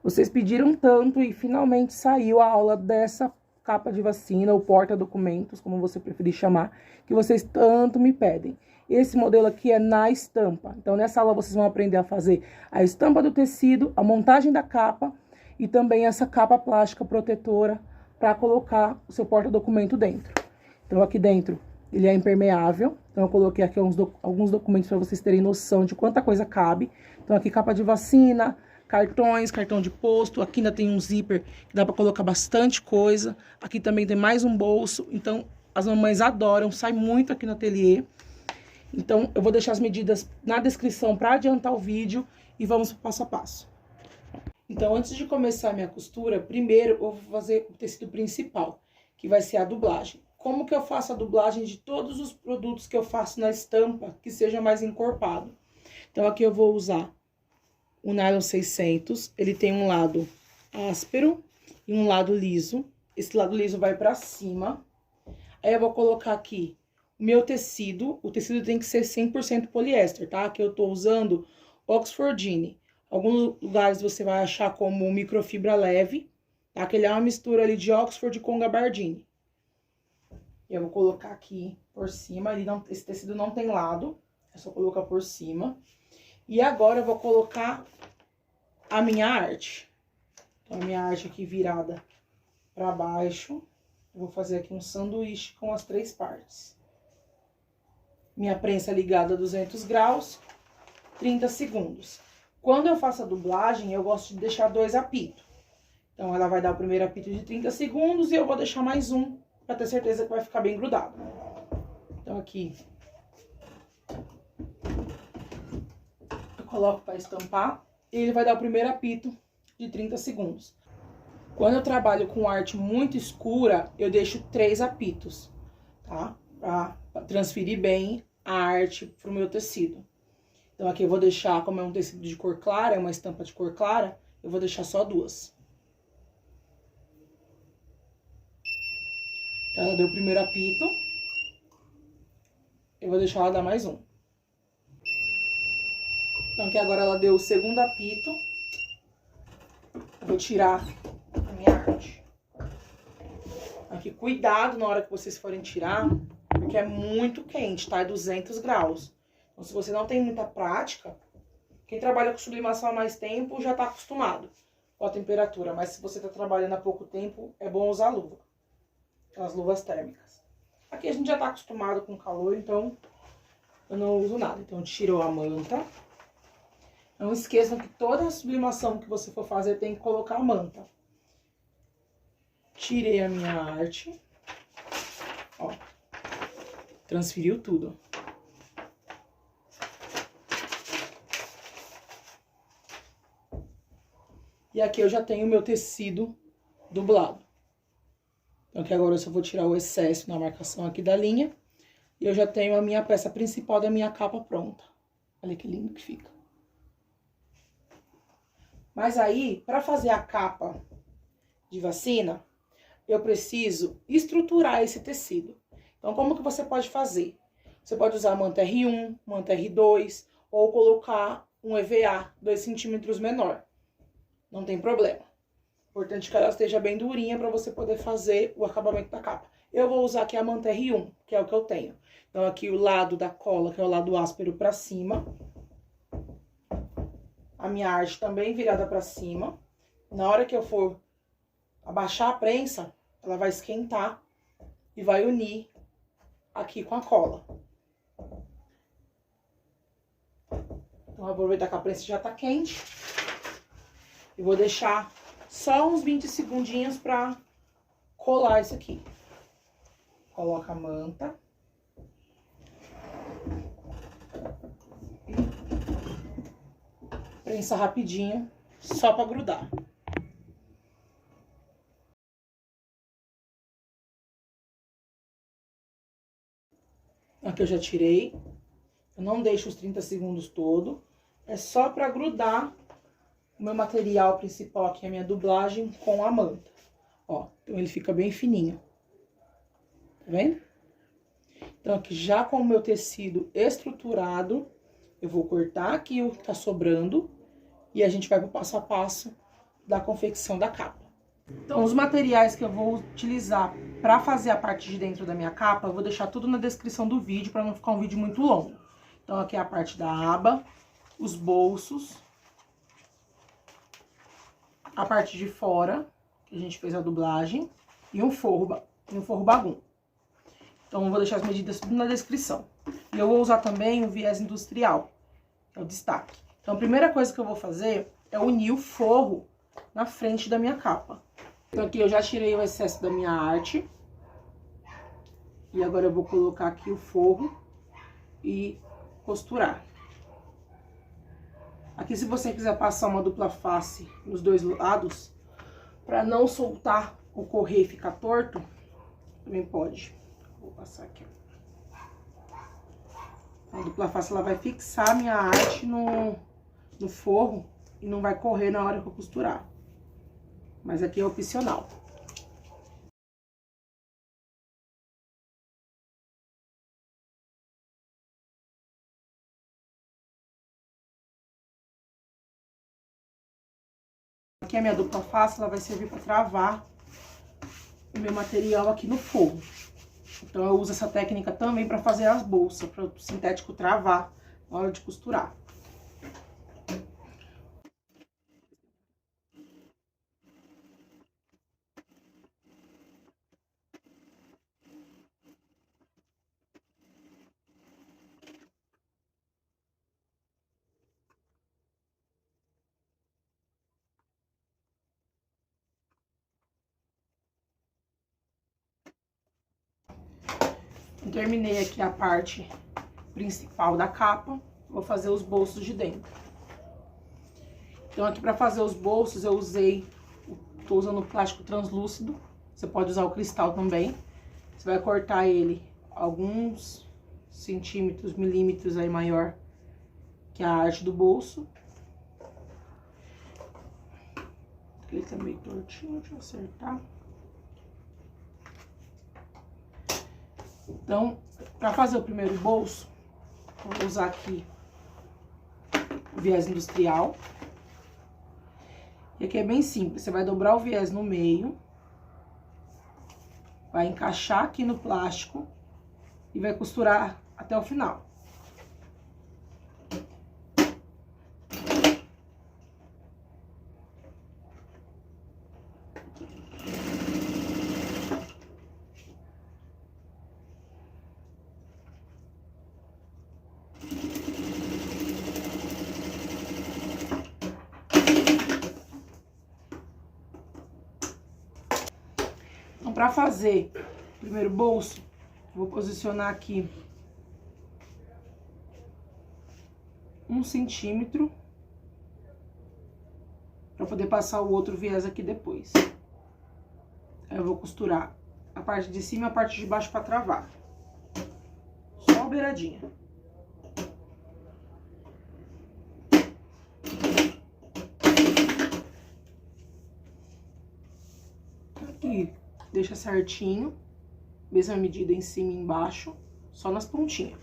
Vocês pediram tanto e finalmente saiu a aula dessa capa de vacina, ou porta-documentos, como você preferir chamar, que vocês tanto me pedem. Esse modelo aqui é na estampa. Então, nessa aula vocês vão aprender a fazer a estampa do tecido, a montagem da capa e também essa capa plástica protetora para colocar o seu porta-documento dentro. Então, aqui dentro ele é impermeável. Então, eu coloquei aqui alguns documentos para vocês terem noção de quanta coisa cabe. Então, aqui capa de vacina, cartões, cartão de posto. Aqui ainda tem um zíper que dá para colocar bastante coisa. Aqui também tem mais um bolso. Então, as mamães adoram, sai muito aqui no ateliê. Então, eu vou deixar as medidas na descrição para adiantar o vídeo e vamos pro passo a passo. Então, antes de começar a minha costura, primeiro eu vou fazer o tecido principal, que vai ser a dublagem. Como que eu faço a dublagem de todos os produtos que eu faço na estampa, que seja mais encorpado? Então, aqui eu vou usar o nylon 600, ele tem um lado áspero e um lado liso. Esse lado liso vai pra cima. Aí eu vou colocar aqui o meu tecido. O tecido tem que ser 100% poliéster, tá? Aqui eu tô usando Oxfordine. Alguns lugares você vai achar como microfibra leve, tá? Que ele é uma mistura ali de Oxford com gabardine. Eu vou colocar aqui por cima. Esse tecido não tem lado, é só colocar por cima. E agora eu vou colocar a minha arte. Então, a minha arte aqui virada pra baixo. Eu vou fazer aqui um sanduíche com as 3 partes. Minha prensa ligada a 200 graus, 30 segundos. Quando eu faço a dublagem, eu gosto de deixar 2 apitos. Então, ela vai dar o primeiro apito de 30 segundos e eu vou deixar mais um, pra ter certeza que vai ficar bem grudado. Então, aqui coloco para estampar e ele vai dar o primeiro apito de 30 segundos. Quando eu trabalho com arte muito escura, eu deixo 3 apitos, tá? Pra transferir bem a arte pro meu tecido. Então aqui eu vou deixar, como é um tecido de cor clara, é uma estampa de cor clara, eu vou deixar só 2. Então ela deu o primeiro apito, eu vou deixar ela dar mais um. Então, aqui agora ela deu o segundo apito. Eu vou tirar a minha arte. Aqui, cuidado na hora que vocês forem tirar, porque é muito quente, tá? É 200 graus. Então, se você não tem muita prática, quem trabalha com sublimação há mais tempo já tá acostumado com a temperatura. Mas se você tá trabalhando há pouco tempo, é bom usar luva. Aquelas luvas térmicas. Aqui a gente já tá acostumado com calor, então eu não uso nada. Então, tirou a manta. Não esqueçam que toda a sublimação que você for fazer tem que colocar a manta. Tirei a minha arte. Ó. Transferiu tudo. E aqui eu já tenho o meu tecido dublado. Então aqui agora eu só vou tirar o excesso na marcação aqui da linha. E eu já tenho a minha peça principal da minha capa pronta. Olha que lindo que fica. Mas aí, para fazer a capa de vacina, eu preciso estruturar esse tecido. Então, como que você pode fazer? Você pode usar manta R1, manta R2, ou colocar um EVA 2 centímetros menor. Não tem problema. Importante que ela esteja bem durinha para você poder fazer o acabamento da capa. Eu vou usar aqui a manta R1, que é o que eu tenho. Então, aqui o lado da cola, que é o lado áspero, para cima. A minha arte também virada pra cima. Na hora que eu for abaixar a prensa, ela vai esquentar e vai unir aqui com a cola. Então, eu vou aproveitar que a prensa já tá quente. E vou deixar só uns 20 segundinhos pra colar isso aqui. Coloca a manta. Prensa rapidinho, só pra grudar. Aqui eu já tirei. Eu não deixo os 30 segundos todo. É só pra grudar o meu material principal aqui, a minha dublagem, com a manta. Ó, então ele fica bem fininho. Tá vendo? Então aqui já com o meu tecido estruturado, eu vou cortar aqui o que tá sobrando. E a gente vai pro passo a passo da confecção da capa. Então, os materiais que eu vou utilizar para fazer a parte de dentro da minha capa, eu vou deixar tudo na descrição do vídeo, para não ficar um vídeo muito longo. Então, aqui é a parte da aba, os bolsos, a parte de fora, que a gente fez a dublagem, e um forro bagum. Então, eu vou deixar as medidas tudo na descrição. E eu vou usar também o viés industrial, que é o destaque. Então, a primeira coisa que eu vou fazer é unir o forro na frente da minha capa. Então, aqui eu já tirei o excesso da minha arte. E agora eu vou colocar aqui o forro e costurar. Aqui, se você quiser passar uma dupla face nos dois lados, para não soltar o correr e ficar torto, também pode. Vou passar aqui, ó. A dupla face, ela vai fixar a minha arte no forro e não vai correr na hora que eu costurar. Mas aqui é opcional. Aqui a minha dupla face, ela vai servir para travar o meu material aqui no forro. Então, eu uso essa técnica também para fazer as bolsas, para o sintético travar na hora de costurar. Terminei aqui a parte principal da capa, vou fazer os bolsos de dentro. Então, aqui para fazer os bolsos, eu tô usando plástico translúcido, você pode usar o cristal também. Você vai cortar ele alguns centímetros, milímetros aí maior que a arte do bolso. Ele tá meio tortinho, deixa eu acertar. Então, para fazer o primeiro bolso, eu vou usar aqui o viés industrial. E aqui é bem simples, você vai dobrar o viés no meio, vai encaixar aqui no plástico e vai costurar até o final. Então, para fazer o primeiro bolso, vou posicionar aqui 1 centímetro para poder passar o outro viés aqui depois. Aí eu vou costurar a parte de cima e a parte de baixo para travar. Só a beiradinha. Aqui, deixa certinho, mesma medida em cima e embaixo, só nas pontinhas.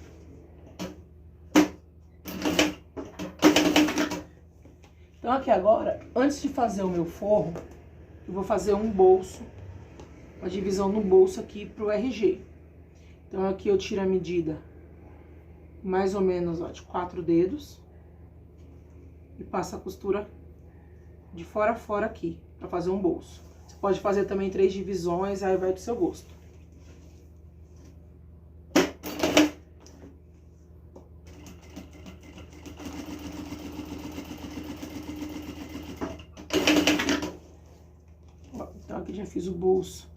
Então, aqui agora, antes de fazer o meu forro, eu vou fazer um bolso, uma divisão no bolso aqui pro RG. Então, aqui eu tiro a medida mais ou menos, ó, de 4 dedos e passo a costura de fora a fora aqui, pra fazer um bolso. Você pode fazer também 3 divisões, aí vai do seu gosto. Então, aqui já fiz o bolso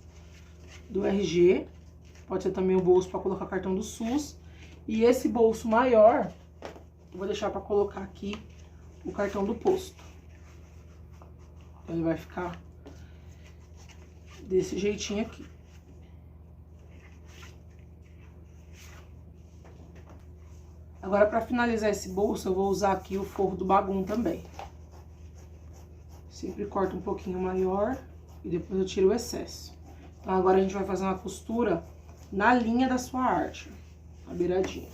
do RG. Pode ser também o bolso para colocar cartão do SUS. E esse bolso maior, eu vou deixar para colocar aqui o cartão do posto. Então, ele vai ficar desse jeitinho aqui. Agora, para finalizar esse bolso, eu vou usar aqui o forro do bagum também. Sempre corto um pouquinho maior e depois eu tiro o excesso. Então, agora a gente vai fazer uma costura na linha da sua arte, a beiradinha.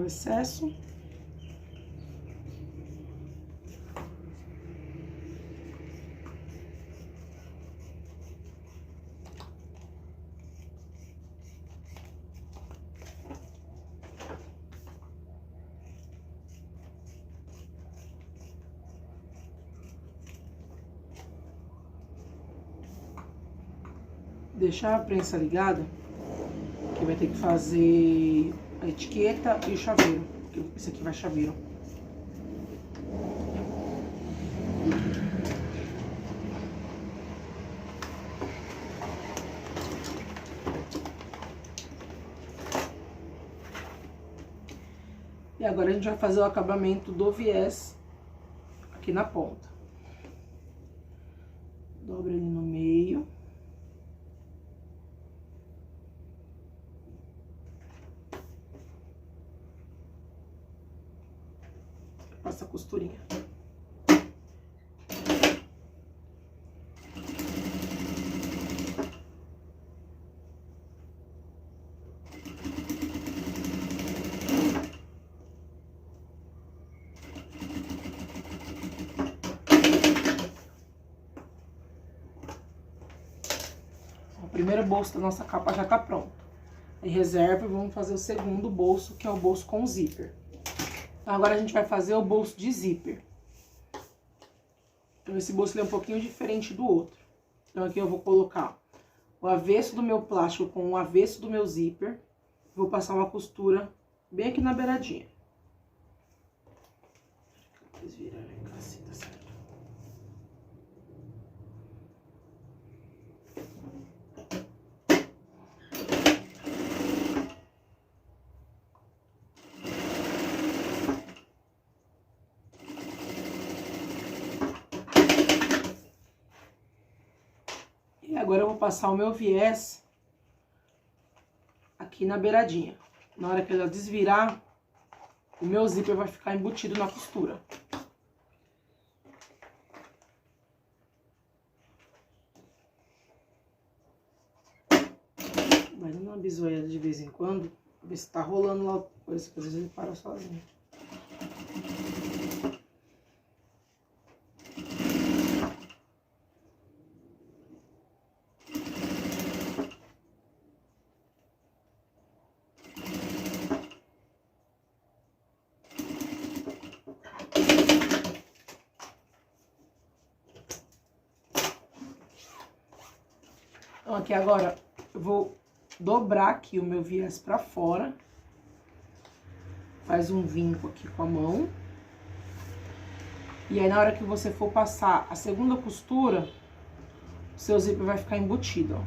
excesso. Deixar a prensa ligada, que vai ter que fazer a etiqueta e o chaveiro, porque esse aqui vai chaveiro. E agora a gente vai fazer o acabamento do viés aqui na ponta. Dobra ele no meio. Passa a costurinha. O primeiro bolso da nossa capa já tá pronto. Aí reserva e vamos fazer o segundo bolso, que é o bolso com zíper. Então, agora a gente vai fazer o bolso de zíper. Então, esse bolso ele é um pouquinho diferente do outro. Então, aqui eu vou colocar o avesso do meu plástico com o avesso do meu zíper. Vou passar uma costura bem aqui na beiradinha. Vocês viram assim, tá certo? E agora eu vou passar o meu viés aqui na beiradinha. Na hora que ela desvirar, o meu zíper vai ficar embutido na costura. Vai dando uma bisoiada de vez em quando, pra ver se tá rolando lá, coisa que às vezes ele para sozinho. Então, aqui agora, eu vou dobrar aqui o meu viés pra fora. Faz um vinco aqui com a mão. E aí, na hora que você for passar a segunda costura, o seu zíper vai ficar embutido, ó.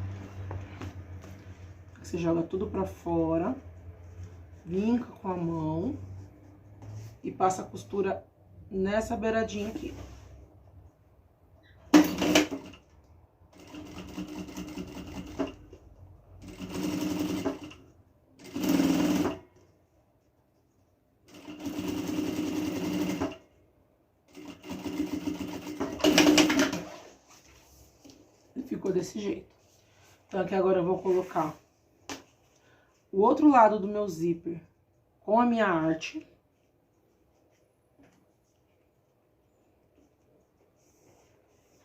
Você joga tudo pra fora, vinca com a mão e passa a costura nessa beiradinha aqui. Ficou desse jeito. Então, aqui agora eu vou colocar o outro lado do meu zíper com a minha arte.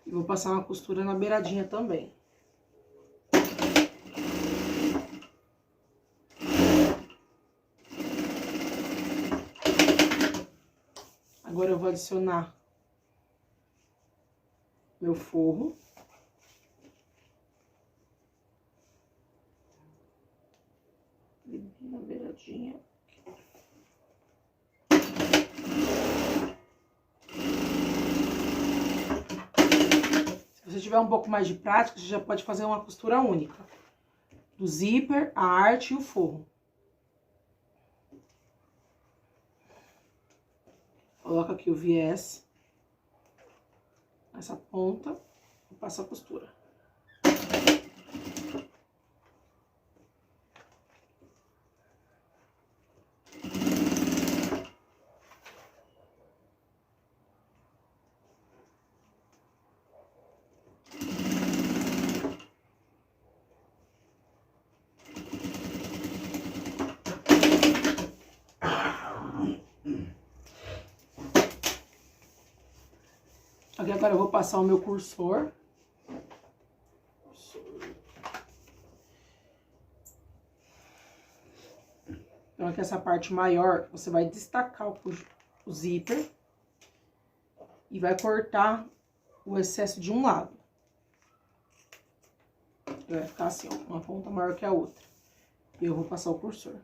E vou passar uma costura na beiradinha também. Agora eu vou adicionar meu forro. Na beiradinha. Se você tiver um pouco mais de prática, você já pode fazer uma costura única. Do zíper, a arte e o forro. Coloca aqui o viés nessa ponta e passa a costura. Aqui agora eu vou passar o meu cursor. Então, aqui essa parte maior, você vai destacar o zíper e vai cortar o excesso de um lado. Vai ficar assim, ó, uma ponta maior que a outra. E eu vou passar o cursor.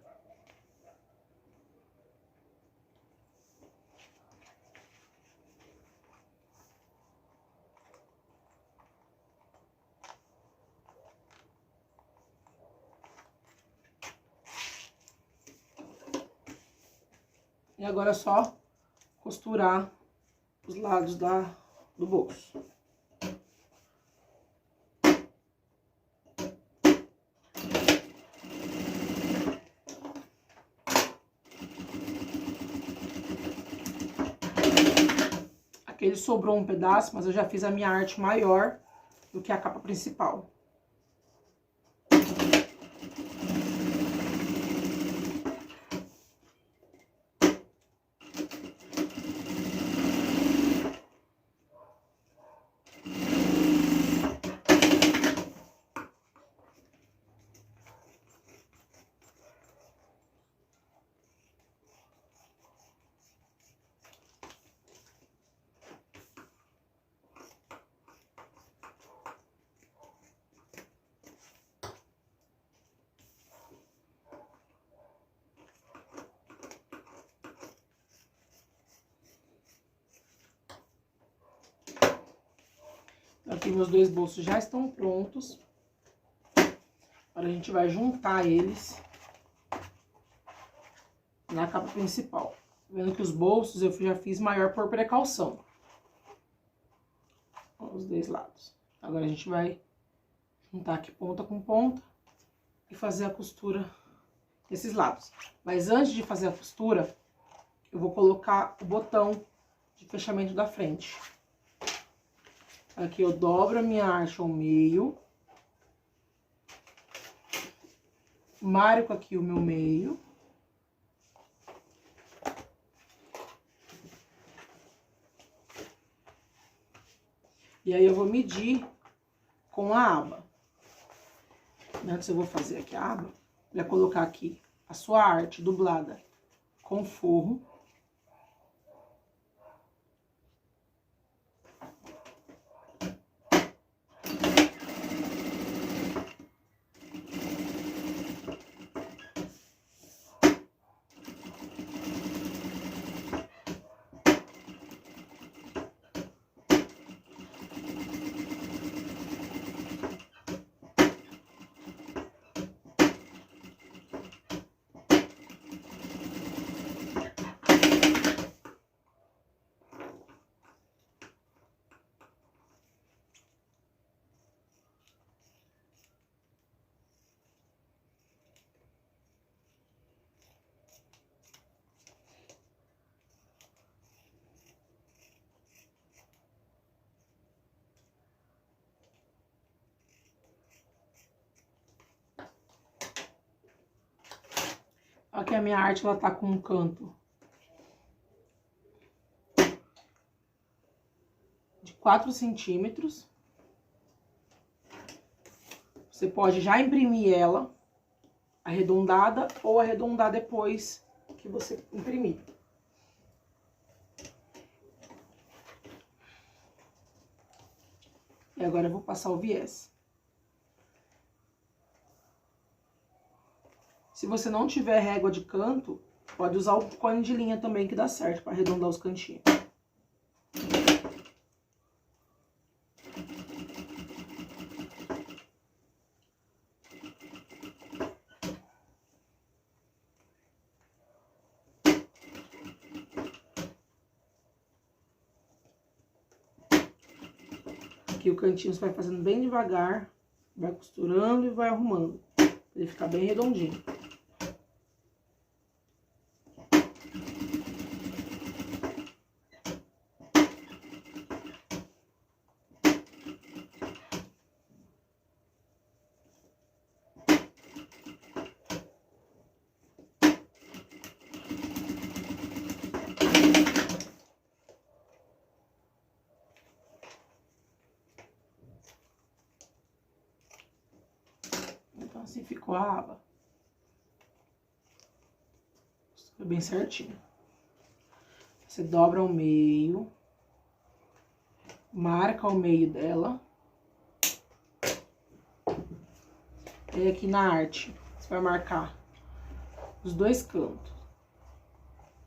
E agora é só costurar os lados do bolso. Aqui ele sobrou um pedaço, mas eu já fiz a minha arte maior do que a capa principal. Aqui meus dois bolsos já estão prontos. Agora a gente vai juntar eles na capa principal. Vendo que os bolsos eu já fiz maior por precaução. Os dois lados. Agora a gente vai juntar aqui ponta com ponta e fazer a costura desses lados. Mas antes de fazer a costura, eu vou colocar o botão de fechamento da frente. Aqui eu dobro a minha arte ao meio. Marco aqui o meu meio. E aí eu vou medir com a aba. Antes eu vou fazer aqui a aba, vai colocar aqui a sua arte dublada com forro. Aqui a minha arte, ela tá com um canto de 4 centímetros. Você pode já imprimir ela arredondada ou arredondar depois que você imprimir. E agora eu vou passar o viés. Se você não tiver régua de canto, pode usar o cone de linha também, que dá certo para arredondar os cantinhos. Aqui o cantinho você vai fazendo bem devagar, vai costurando e vai arrumando, pra ele ficar bem redondinho. Assim ficou a aba. Ficou bem certinho. Você dobra ao meio. Marca o meio dela. E aqui na arte, você vai marcar os dois cantos.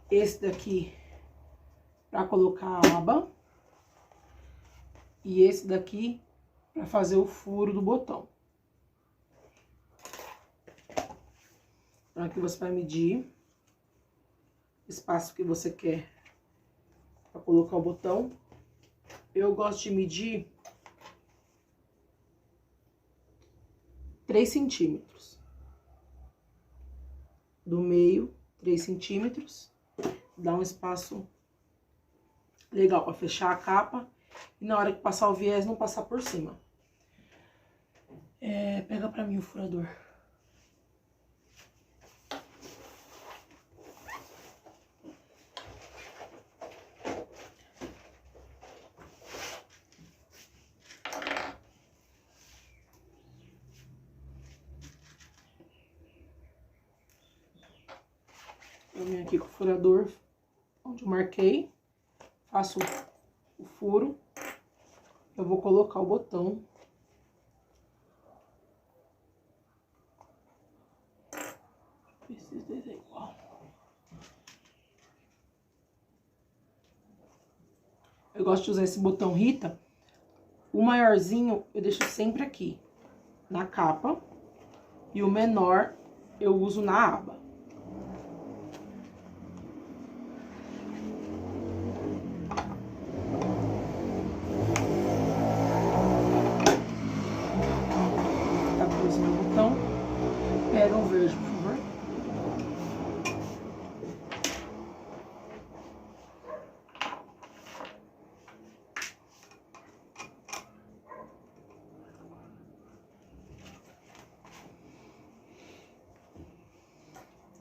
Esse daqui pra colocar a aba. E esse daqui pra fazer o furo do botão. Então, aqui você vai medir o espaço que você quer pra colocar o botão. Eu gosto de medir 3 centímetros. Do meio, 3 centímetros. Dá um espaço legal pra fechar a capa. E na hora que passar o viés, não passar por cima. Pega pra mim o furador. Eu venho aqui com o furador, onde eu marquei, faço o furo, eu vou colocar o botão. Esses dois é igual. Eu gosto de usar esse botão Rita. O maiorzinho eu deixo sempre aqui, na capa, e o menor eu uso na aba. Pega um verde, por favor.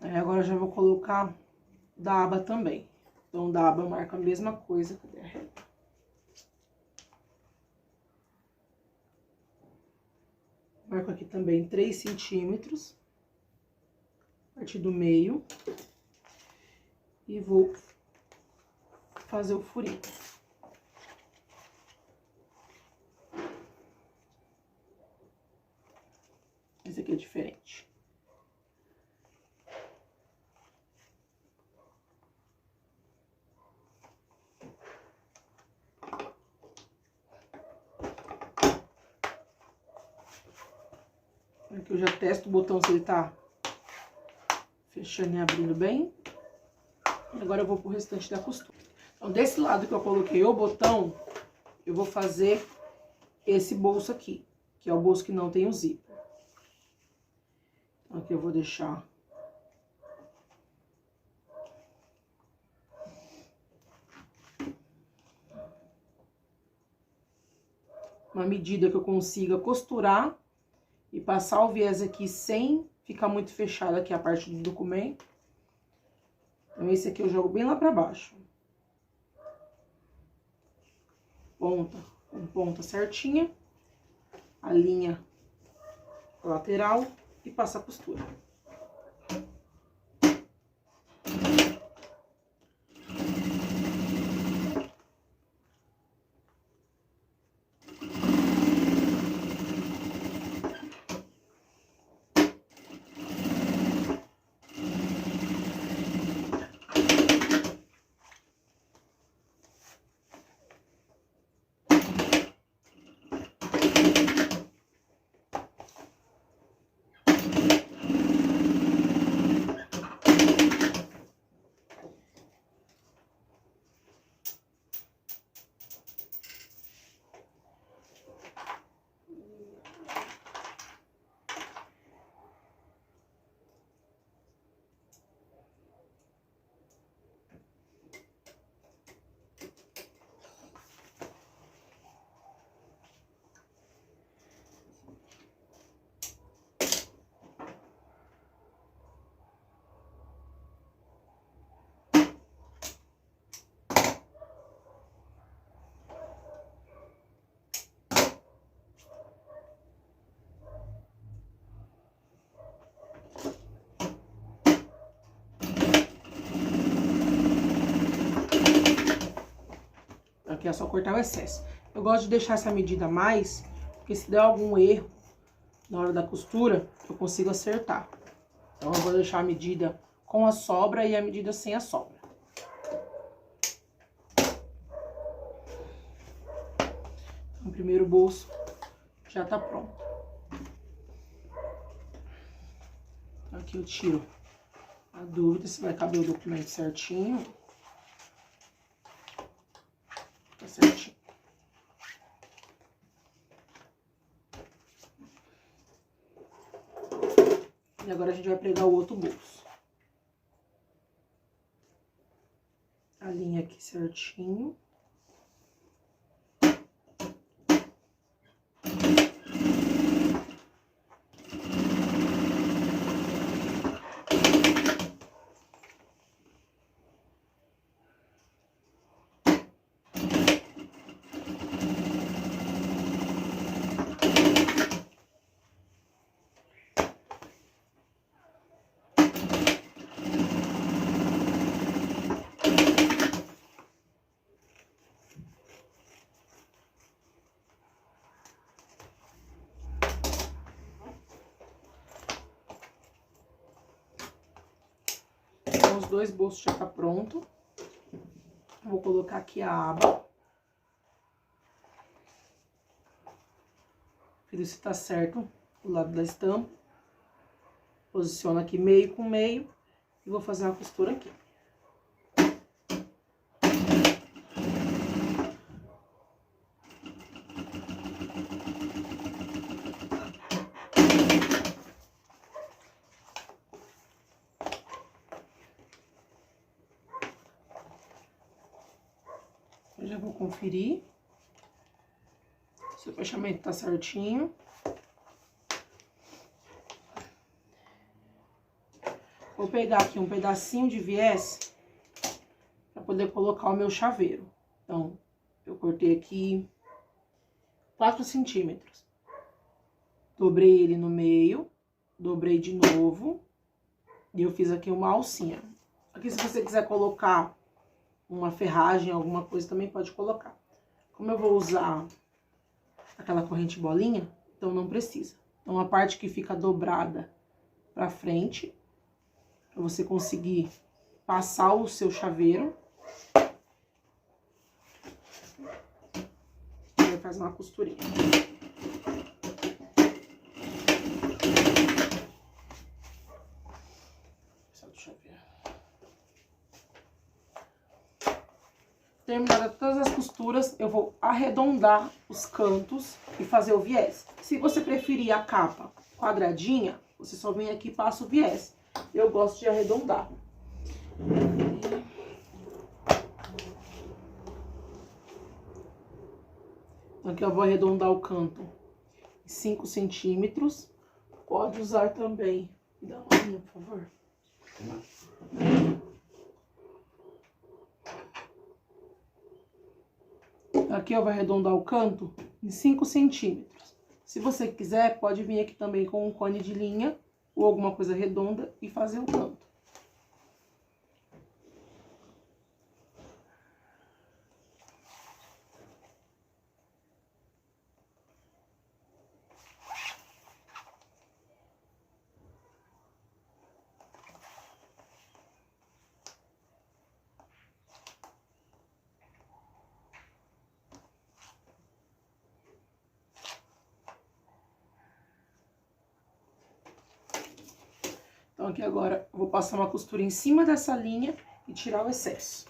Aí agora eu já vou colocar da aba também. Então, da aba eu marco a mesma coisa. Cadê a reta? Marco aqui também 3 centímetros. A partir do meio. E vou fazer o furinho. Esse aqui é diferente. Aqui eu já testo o botão se ele tá fechando e abrindo bem. E agora eu vou pro restante da costura. Então, desse lado que eu coloquei o botão, eu vou fazer esse bolso aqui, que é o bolso que não tem o zíper. Então, aqui eu vou deixar uma medida que eu consiga costurar e passar o viés aqui sem ficar muito fechado aqui a parte do documento. Então, esse aqui eu jogo bem lá pra baixo. Ponta com ponta certinha. A linha lateral e passa a costura. Aqui é só cortar o excesso. Eu gosto de deixar essa medida a mais, porque se der algum erro na hora da costura, eu consigo acertar. Então, eu vou deixar a medida com a sobra e a medida sem a sobra. Então, o primeiro bolso já tá pronto. Aqui eu tiro a dúvida se vai caber o documento certinho. Tá certinho. E agora a gente vai pregar o outro bolso. Alinha aqui certinho. Os dois bolsos já tá pronto. Vou colocar aqui a aba. Ver se tá certo o lado da estampa. Posiciono aqui meio com meio e vou fazer uma costura aqui. Eu já vou conferir se o fechamento tá certinho. Vou pegar aqui um pedacinho de viés para poder colocar o meu chaveiro. Então, eu cortei aqui 4 centímetros. Dobrei ele no meio, dobrei de novo e eu fiz aqui uma alcinha. Aqui, se você quiser colocar uma ferragem, alguma coisa, também pode colocar. Como eu vou usar aquela corrente bolinha, então não precisa. Então, a parte que fica dobrada pra frente, pra você conseguir passar o seu chaveiro. E aí faz uma costurinha. Terminadas todas as costuras, eu vou arredondar os cantos e fazer o viés. Se você preferir a capa quadradinha, você só vem aqui e passa o viés. Eu gosto de arredondar. Então, aqui eu vou arredondar o canto em 5 centímetros. Pode usar também. Me dá uma linha, por favor. Aqui eu vou arredondar o canto em 5 centímetros. Se você quiser, pode vir aqui também com um cone de linha ou alguma coisa redonda e fazer o canto. Então, aqui agora, eu vou passar uma costura em cima dessa linha e tirar o excesso.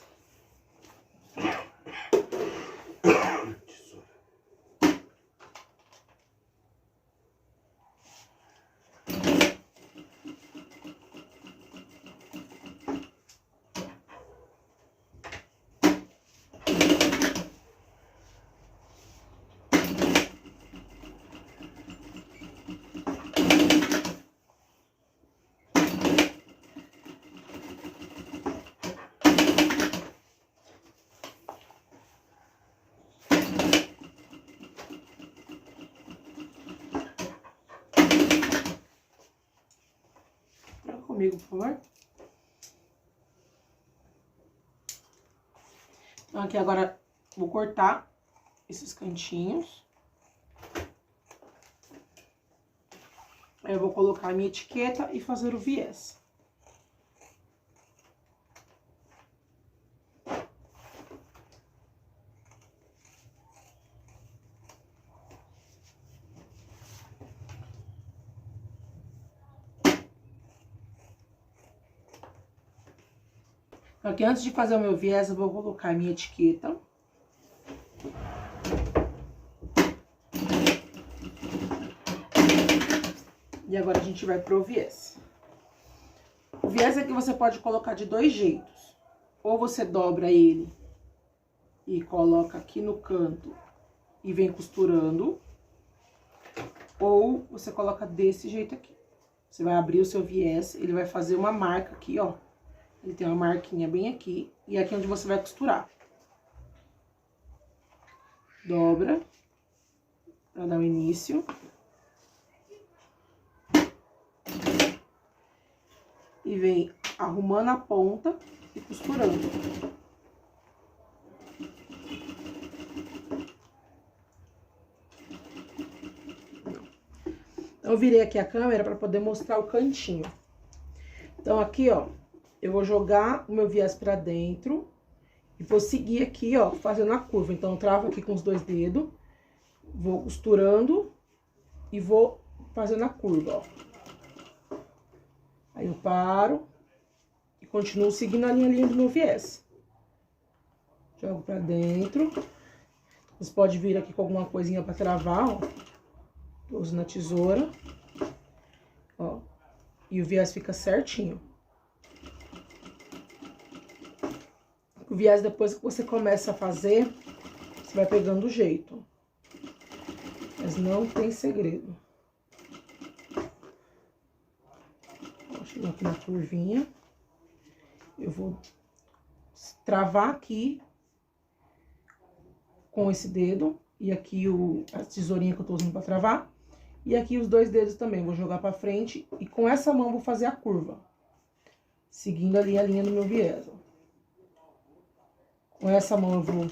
Comigo, por favor. Então, aqui agora Vou cortar esses cantinhos. Aí eu vou colocar a minha etiqueta e fazer o viés. Aqui, antes de fazer o meu viés, eu vou colocar a minha etiqueta. E agora a gente vai pro viés. O viés aqui você pode colocar de dois jeitos. Ou você dobra ele e coloca aqui no canto e vem costurando. Ou você coloca desse jeito aqui. Você vai abrir o seu viés, ele vai fazer uma marca aqui, ó. Ele tem uma marquinha bem aqui, e aqui é onde você vai costurar. Dobra, pra dar o início. E vem arrumando a ponta e costurando. Eu virei aqui a câmera pra poder mostrar o cantinho. Então, aqui, ó. Eu vou jogar o meu viés pra dentro e vou seguir aqui, ó, fazendo a curva. Então, eu travo aqui com os dois dedos, vou costurando e vou fazendo a curva, ó. Aí eu paro e continuo seguindo a linha do meu viés. Jogo pra dentro. Você pode vir aqui com alguma coisinha pra travar, ó. Tô usando a tesoura, ó. E o viés fica certinho. O viés, depois que você começa a fazer, você vai pegando o jeito. Mas não tem segredo. Ó, chegou aqui na curvinha. Eu vou travar aqui com esse dedo. E aqui a tesourinha que eu tô usando pra travar. E aqui os dois dedos também. Vou jogar pra frente e com essa mão vou fazer a curva. Seguindo ali a linha do meu viés, ó. Com essa mão eu vou,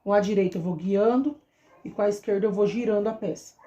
com a direita eu vou guiando e com a esquerda eu vou girando a peça.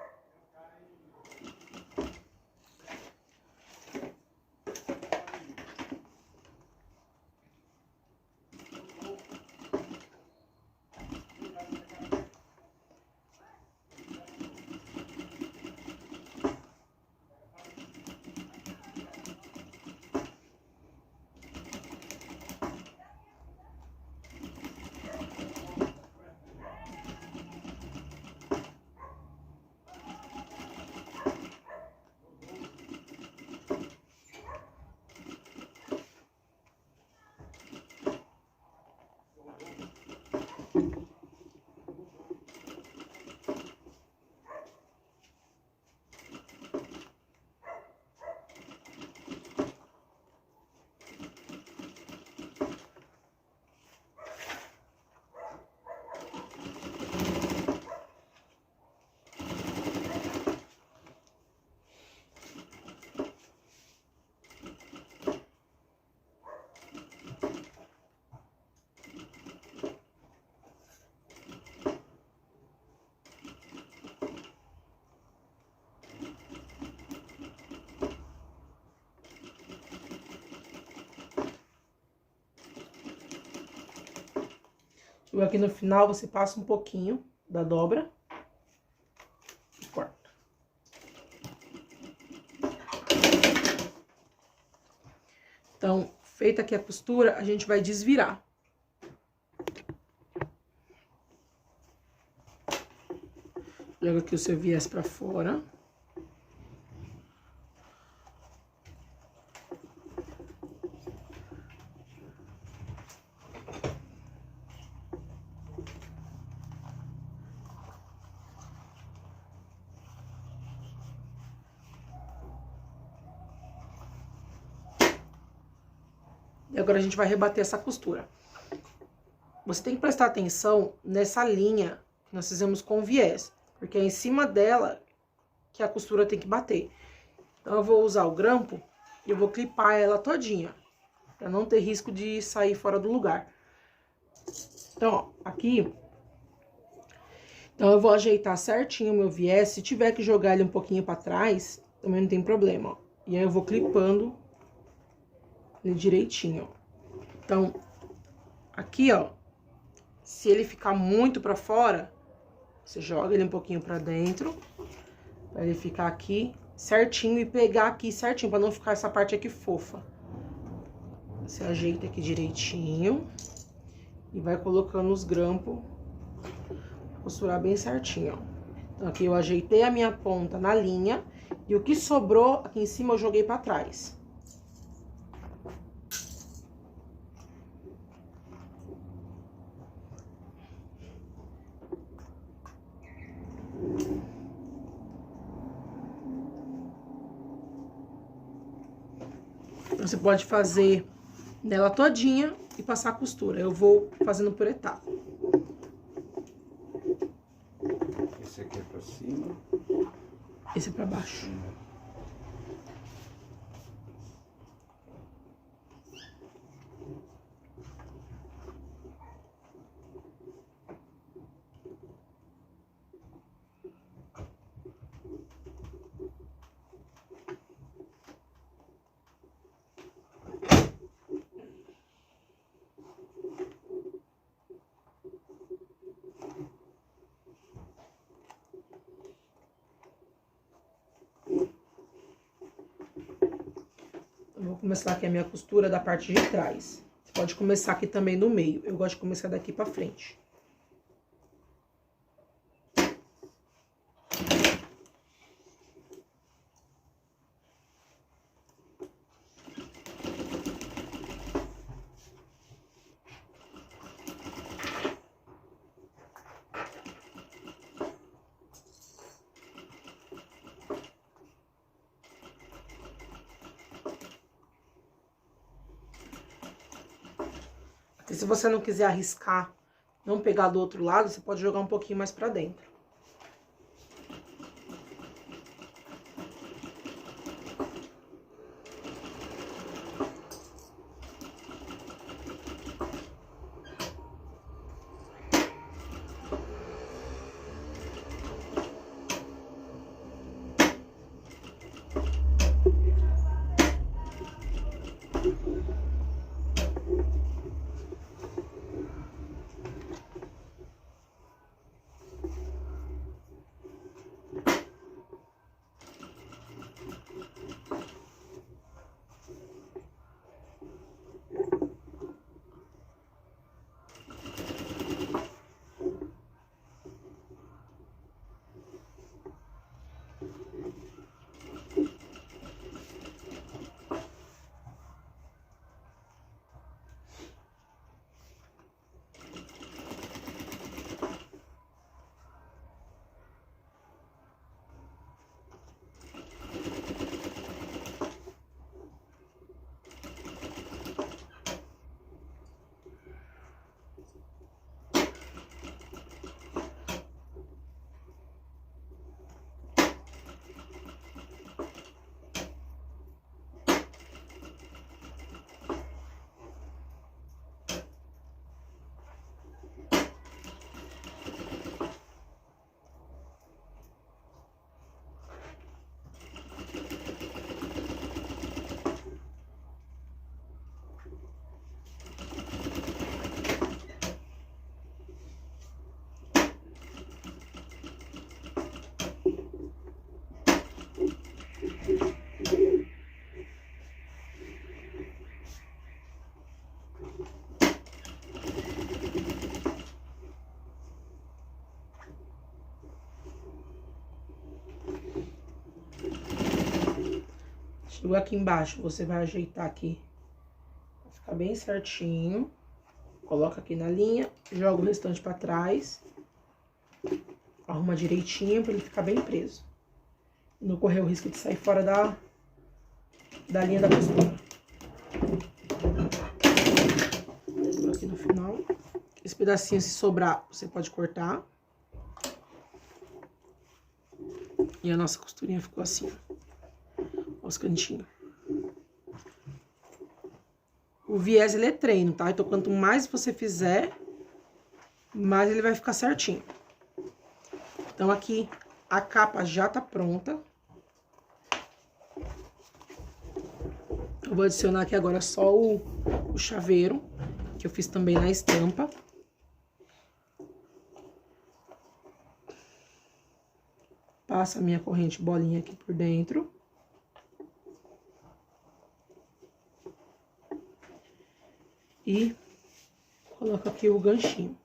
Aqui no final, você passa um pouquinho da dobra e corta. Então, feita aqui a costura, a gente vai desvirar. Joga aqui o seu viés pra fora. E agora a gente vai rebater essa costura. Você tem que prestar atenção nessa linha que nós fizemos com o viés, porque é em cima dela que a costura tem que bater. Então, eu vou usar o grampo e eu vou clipar ela todinha, pra não ter risco de sair fora do lugar. Então, ó, aqui... Então, eu vou ajeitar certinho o meu viés. Se tiver que jogar ele um pouquinho pra trás, também não tem problema, ó. E aí, eu vou clipando ele direitinho, ó. Então, aqui, ó, se ele ficar muito pra fora, você joga ele um pouquinho pra dentro, pra ele ficar aqui certinho e pegar aqui certinho, pra não ficar essa parte aqui fofa. Você ajeita aqui direitinho e vai colocando os grampos, costurar bem certinho, ó. Então, aqui eu ajeitei a minha ponta na linha e o que sobrou aqui em cima eu joguei pra trás. Você pode fazer nela todinha e passar a costura. Eu vou fazendo por etapa. Esse aqui é pra cima. Esse é pra baixo. Vou começar aqui a minha costura da parte de trás. Você pode começar aqui também no meio. Eu gosto de começar daqui pra frente. E se você não quiser arriscar, não pegar do outro lado, você pode jogar um pouquinho mais pra dentro. Chegou aqui embaixo, você vai ajeitar aqui, vai ficar bem certinho. Coloca aqui na linha, joga o restante pra trás. Arruma direitinho pra ele ficar bem preso. E não correr o risco de sair fora da linha da costura. Aqui no final. Esse pedacinho, se sobrar, você pode cortar. E a nossa costurinha ficou assim, ó. Os cantinhos. O viés, ele é treino, tá? Então, quanto mais você fizer, mais ele vai ficar certinho. Então, aqui, a capa já tá pronta. Eu vou adicionar aqui agora só o chaveiro, que eu fiz também na estampa. Passo a minha corrente bolinha aqui por dentro. E coloco aqui o ganchinho.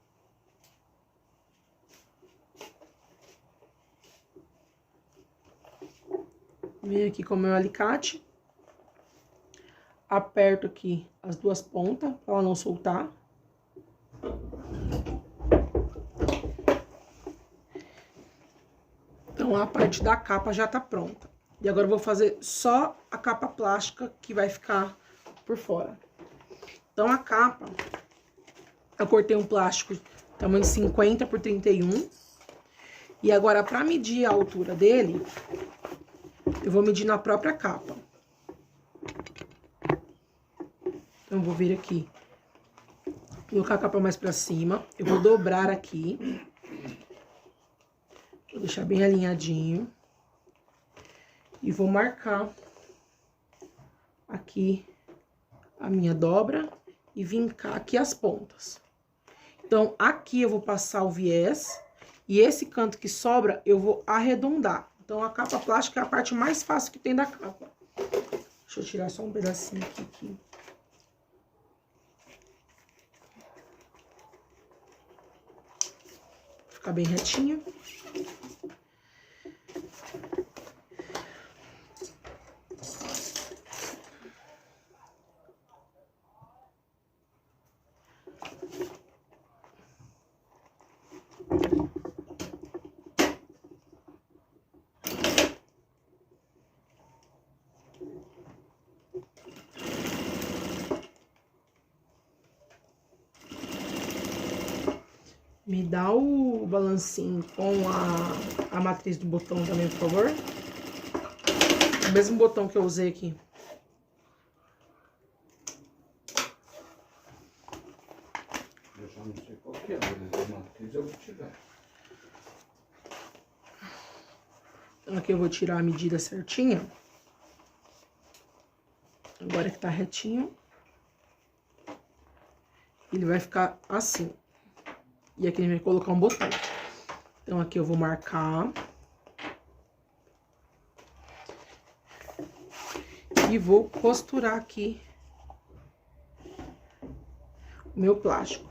Venho aqui com o meu alicate. Aperto aqui as duas pontas, pra ela não soltar. Então, a parte da capa já tá pronta. E agora eu vou fazer só a capa plástica que vai ficar por fora. Então, a capa, eu cortei um plástico tamanho 50 por 31. E agora, pra medir a altura dele, eu vou medir na própria capa. Então, eu vou vir aqui, colocar a capa mais pra cima. Eu vou dobrar aqui. Vou deixar bem alinhadinho. E vou marcar aqui a minha dobra e vincar aqui as pontas. Então, aqui eu vou passar o viés e esse canto que sobra eu vou arredondar. Então, a capa plástica é a parte mais fácil que tem da capa. Deixa eu tirar só um pedacinho aqui. Ficar bem retinho. Me dá o balancinho com a matriz do botão também, por favor. O mesmo botão que eu usei aqui. Eu já não sei qual que é, mas a matriz eu vou tirar. Então, aqui eu vou tirar a medida certinha. Agora que tá retinho. Ele vai ficar assim. E aqui ele vai colocar um botão. Então, aqui eu vou marcar. E vou costurar aqui o meu plástico.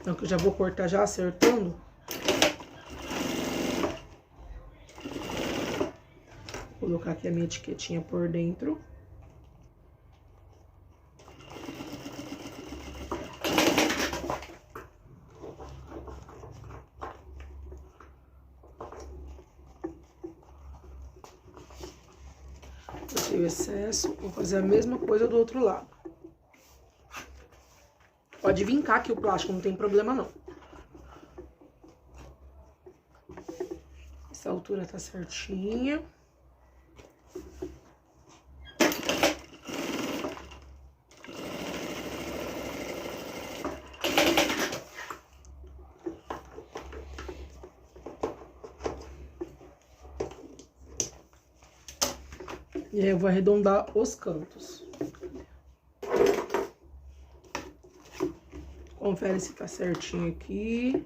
Então, que eu já vou cortar já acertando. Vou colocar aqui a minha etiquetinha por dentro. O excesso, vou fazer a mesma coisa do outro lado. Pode vincar aqui o plástico, não tem problema não. Essa altura tá certinha. E aí eu vou arredondar os cantos. Confere se tá certinho aqui.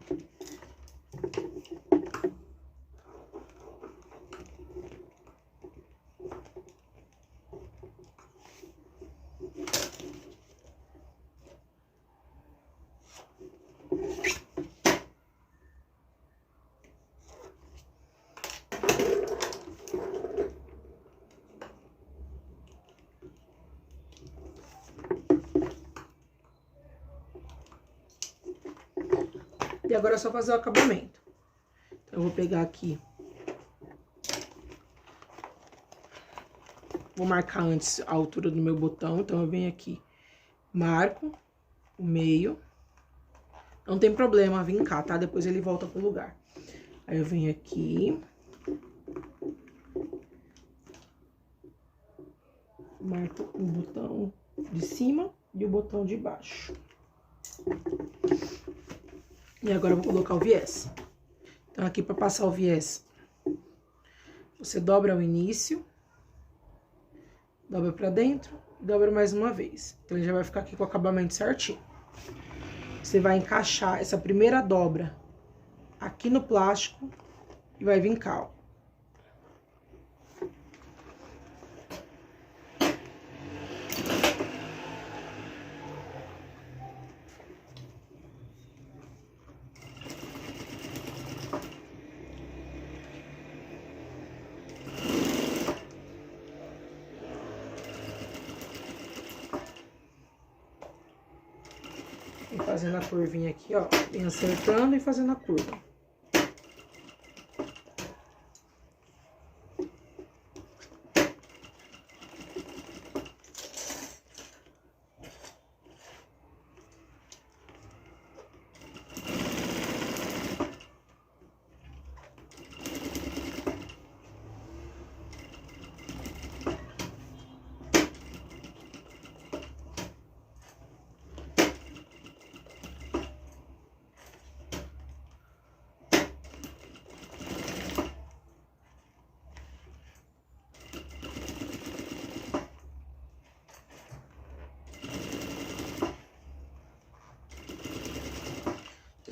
E agora é só fazer o acabamento. Então, eu vou pegar aqui. Vou marcar antes a altura do meu botão. Então, eu venho aqui, marco o meio. Não tem problema vincar, tá? Depois ele volta pro lugar. Aí, eu venho aqui. Marco o botão de cima e o botão de baixo. E agora eu vou colocar o viés. Então, aqui para passar o viés, você dobra o início, dobra pra dentro e dobra mais uma vez. Então, ele já vai ficar aqui com o acabamento certinho. Você vai encaixar essa primeira dobra aqui no plástico e vai vincar, ó. E fazendo a curvinha aqui, ó, vem acertando e fazendo a curva.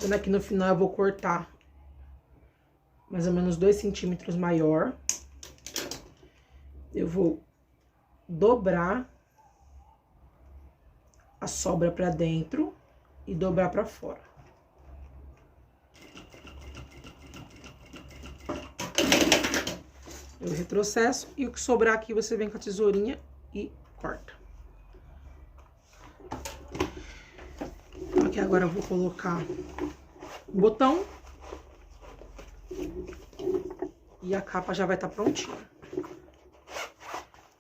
Vendo aqui no final, eu vou cortar mais ou menos 2 centímetros maior. Eu vou dobrar a sobra pra dentro e dobrar pra fora. Eu retrocesso e o que sobrar aqui você vem com a tesourinha e corta. Aqui agora eu vou colocar o botão e a capa já vai estar prontinha.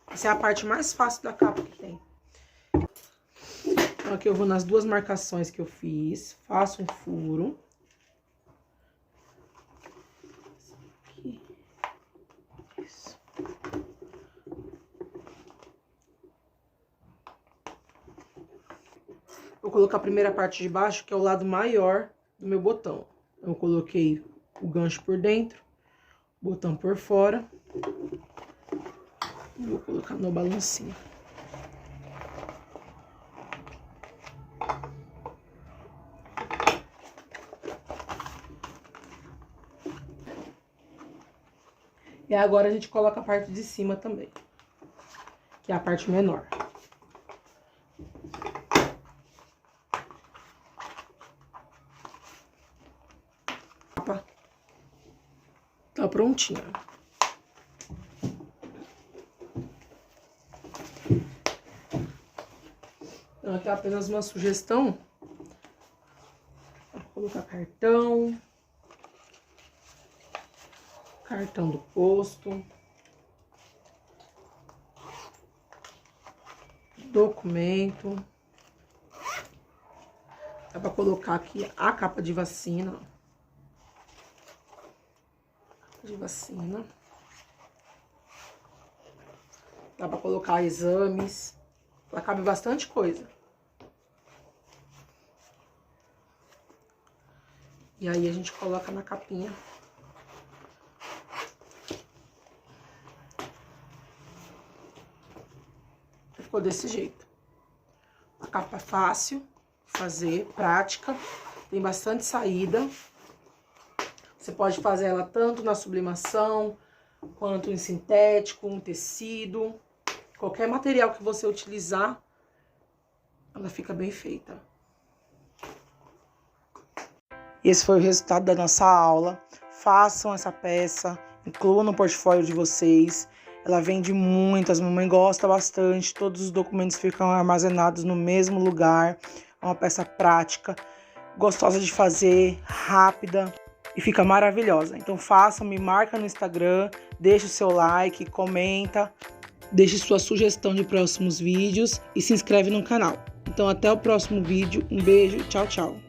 Essa é a parte mais fácil da capa que tem. Então, aqui eu vou nas 2 marcações que eu fiz, faço um furo. Aqui. Isso. Vou colocar a primeira parte de baixo, que é o lado maior do meu botão. Eu coloquei o gancho por dentro, o botão por fora. E vou colocar no balancinho. E agora a gente coloca a parte de cima também, que é a parte menor. Tá prontinha. Então, aqui é apenas uma sugestão. Vou colocar cartão. Cartão do posto. Documento. Dá pra colocar aqui a capa de vacina, ó. De vacina. Dá pra colocar exames. Lá cabe bastante coisa. E aí a gente coloca na capinha. Ficou desse jeito. A capa é fácil de fazer, prática, tem bastante saída. Você pode fazer ela tanto na sublimação, quanto em sintético, em tecido. Qualquer material que você utilizar, ela fica bem feita. Esse foi o resultado da nossa aula. Façam essa peça, incluam no portfólio de vocês. Ela vende muito, as mamães gostam bastante. Todos os documentos ficam armazenados no mesmo lugar. É uma peça prática, gostosa de fazer, rápida. E fica maravilhosa. Então façam, me marca no Instagram, deixa o seu like, comenta, deixe sua sugestão de próximos vídeos e se inscreve no canal. Então até o próximo vídeo, um beijo, tchau, tchau.